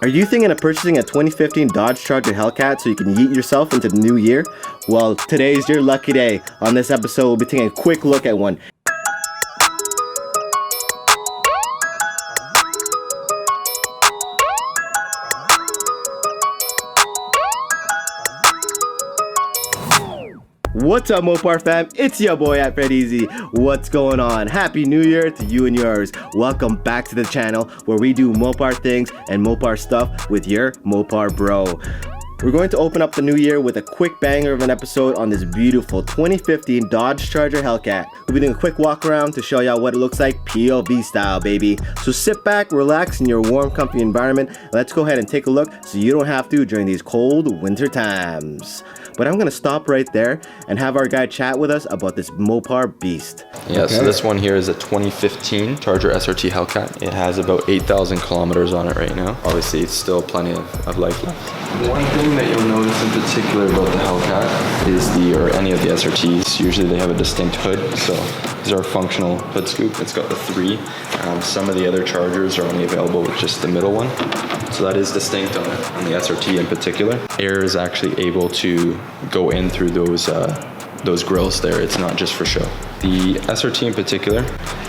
Are you thinking of purchasing a 2015 Dodge Charger Hellcat so you can yeet yourself into the new year? Well, today's your lucky day. On this episode, we'll be taking a quick look at one. What's up, Mopar fam? It's your boy at Fred Easy. What's going on? Happy New Year to you and yours. Welcome back to the channel where we do Mopar things and Mopar stuff with your Mopar bro. We're going to open up the new year with a quick banger of an episode on this beautiful 2015 Dodge Charger Hellcat. We'll be doing a quick walk around to show y'all what it looks like POV style, baby. So sit back, relax in your warm, comfy environment. Let's go ahead and take a look so you don't have to during these cold winter times. But I'm gonna stop right there and have our guy chat with us about this Mopar beast. Yeah, okay. So this one here is a 2015 Charger SRT Hellcat. It has about 8,000 kilometers on it right now. Obviously, it's still plenty of life left. One thing that you'll notice in particular about the Hellcat is or any of the SRTs, usually they have a distinct hood. So these are a functional hood scoop. It's got the 3. Some of the other Chargers are only available with just the middle one. So that is distinct on the SRT in particular. Air is actually able to go in through those grills there. It's not just for show. The SRT in particular,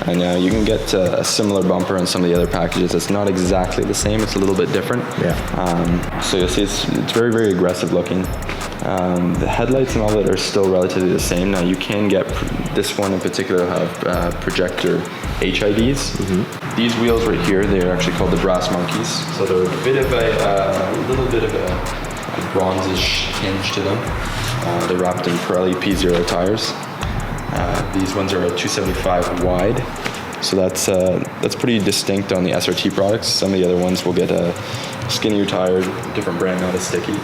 and you can get a similar bumper on some of the other packages. It's not exactly the same. It's a little bit different. Yeah. So you'll see it's very, very aggressive looking. The headlights and all that are still relatively the same. Now you can get, this one in particular have projector HIDs. Mm-hmm. These wheels right here, they're actually called the brass monkeys. So they're a bit of a little bit of a bronzish hinge to them. They're wrapped in Pirelli P0 tires. These ones are a 275 wide. So that's pretty distinct on the SRT products. Some of the other ones will get a skinnier tire, different brand, not as sticky.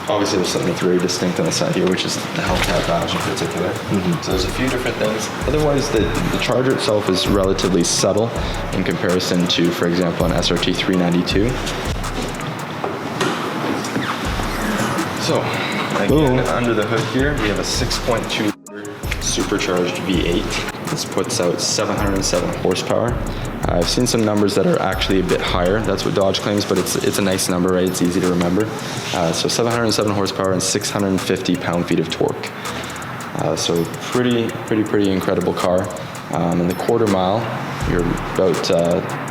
Obviously there's something that's very distinct on the side here, which is the Hellcat badge in particular. Mm-hmm. So there's a few different things. Otherwise, the Charger itself is relatively subtle in comparison to, for example, an SRT 392. So, again, under the hood here, we have a 6.2 liter supercharged V8. This puts out 707 horsepower. I've seen some numbers that are actually a bit higher. That's what Dodge claims, but it's a nice number, right? It's easy to remember. So 707 horsepower and 650 pound-feet of torque. So pretty incredible car. In the quarter mile, you're about,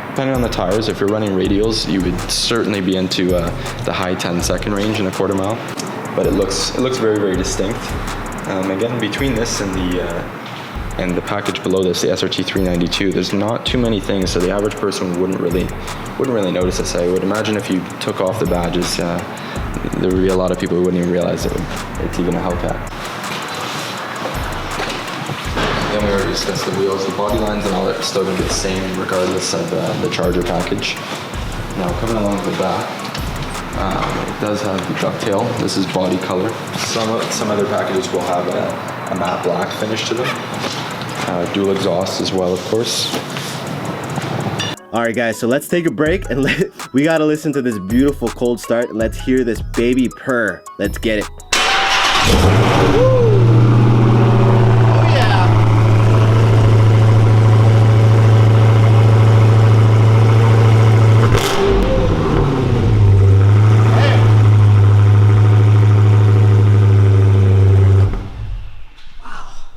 depending on the tires, if you're running radials, you would certainly be into the high 10-second range in a quarter mile. But it looks very, very distinct. Again, between this and the package below this, the SRT 392, there's not too many things, so the average person wouldn't really notice this. I would imagine if you took off the badges, there would be a lot of people who wouldn't even realize it's even a Hellcat. Then we already discussed the wheels, the body lines and all that are still going to be the same regardless of the Charger package. Now coming along the back, it does have the ducktail. This is body color. Some other packages will have a matte black finish to them. Dual exhaust as well, of course. Alright guys, so let's take a break and we gotta listen to this beautiful cold start. Let's hear this baby purr. Let's get it. Woo!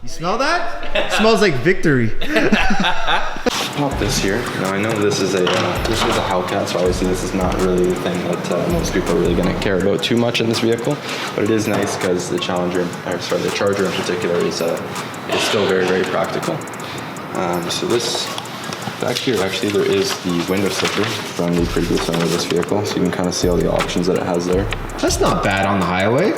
Smell that? Smells like victory. Pop this here. Now I know this is a Hellcat, so obviously this is not really the thing that most people are really going to care about too much in this vehicle. But it is nice because the Charger in particular is still very, very practical. So this back here, actually, there is the window slipper from the previous owner of this vehicle, so you can kind of see all the options that it has there. That's not bad on the highway.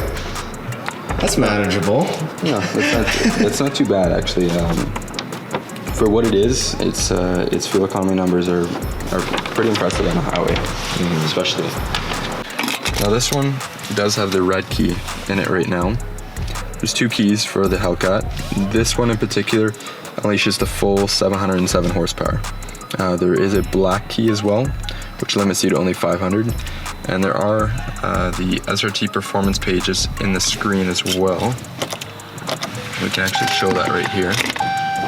That's manageable. No, it's not too bad actually. For what it is, its fuel economy numbers are pretty impressive on the highway, especially. Now this one does have the red key in it right now. There's 2 keys for the Hellcat. This one in particular unleashes the full 707 horsepower. There is a black key as well, which limits you to only 500. And there are the SRT performance pages in the screen as well. We can actually show that right here.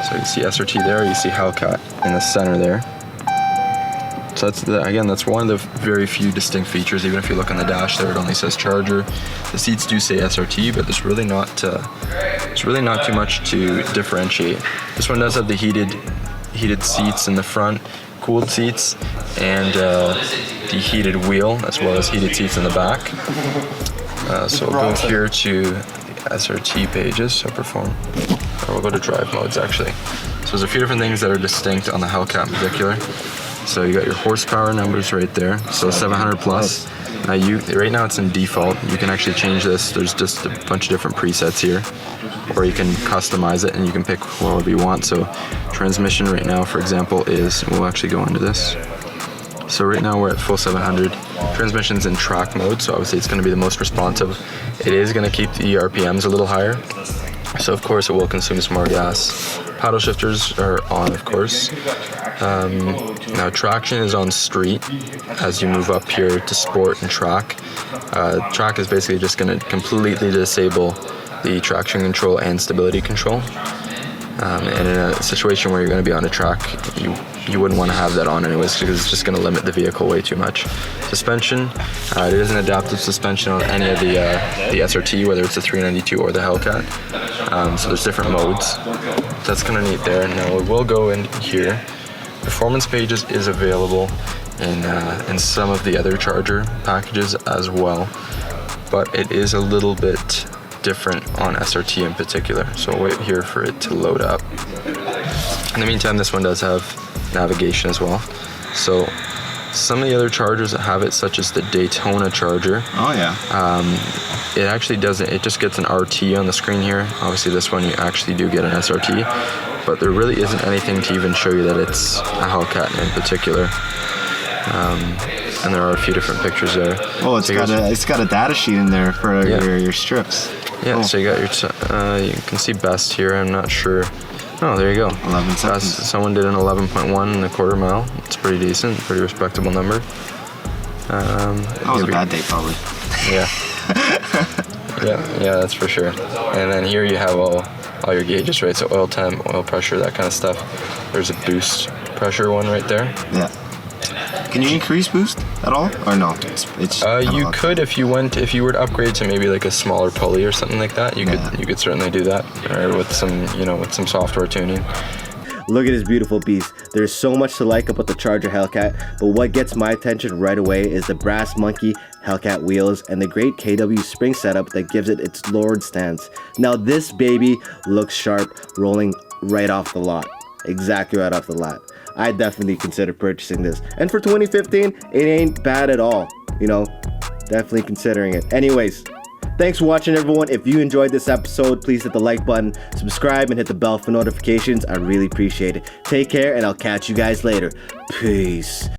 So you see SRT there, you see Hellcat in the center there. So that's one of the very few distinct features. Even if you look on the dash there, it only says Charger. The seats do say SRT, but there's really not too much to differentiate. This one does have the heated seats in the front, cooled seats, and the heated wheel, as well as heated seats in the back. So we'll go here to the SRT pages, so perform. Or we'll go to drive modes actually. So there's a few different things that are distinct on the Hellcat in particular. So you got your horsepower numbers right there. So 700 plus. Right now it's in default. You can actually change this. There's just a bunch of different presets here, or you can customize it and you can pick whatever you want. So transmission right now, for example, we'll actually go into this. So right now we're at full 700. Transmission's in track mode, so obviously it's going to be the most responsive. It is going to keep the RPMs a little higher. So of course it will consume some more gas. Paddle shifters are on, of course. Now traction is on street as you move up here to sport and track. Track is basically just going to completely disable the traction control and stability control. And in a situation where you're going to be on a track, you wouldn't want to have that on anyways, because it's just going to limit the vehicle way too much. Suspension, it is an adaptive suspension on any of the SRT, whether it's the 392 or the Hellcat. So there's different modes. That's kind of neat there. Now we will go in here. Performance pages is available in some of the other Charger packages as well, but it is a little bit different on SRT in particular. So I'll wait here for it to load up. In the meantime, this one does have navigation as well. So some of the other Chargers that have it, such as the Daytona Charger, it actually doesn't. It just gets an RT on the screen here. Obviously this one you actually do get an SRT, but there really isn't anything to even show you that it's a Hellcat in particular. And there are a few different pictures there. Oh, it's got a data sheet in there for your strips. Yeah, cool. So you got you can see best here. I'm not sure. Oh, there you go. 11 seconds. Someone did an 11.1 in a quarter mile. It's pretty decent, pretty respectable number. That was a bad day, probably. Yeah. yeah, that's for sure. And then here you have all your gauges, right? So oil temp, oil pressure, that kind of stuff. There's a boost pressure one right there. Yeah. Can you increase boost at all, or no? It's you could if you were to upgrade to maybe like a smaller pulley or something like that. You could certainly do that, or with some software tuning. Look at this beautiful beast. There's so much to like about the Charger Hellcat, but what gets my attention right away is the brass monkey Hellcat wheels and the great KW spring setup that gives it its Lord stance. Now this baby looks sharp, rolling right off the lot. Exactly right off the lot. I definitely consider purchasing this. And for 2015, it ain't bad at all. Definitely considering it. Anyways, thanks for watching, everyone. If you enjoyed this episode, please hit the like button, subscribe, and hit the bell for notifications. I really appreciate it. Take care, and I'll catch you guys later. Peace.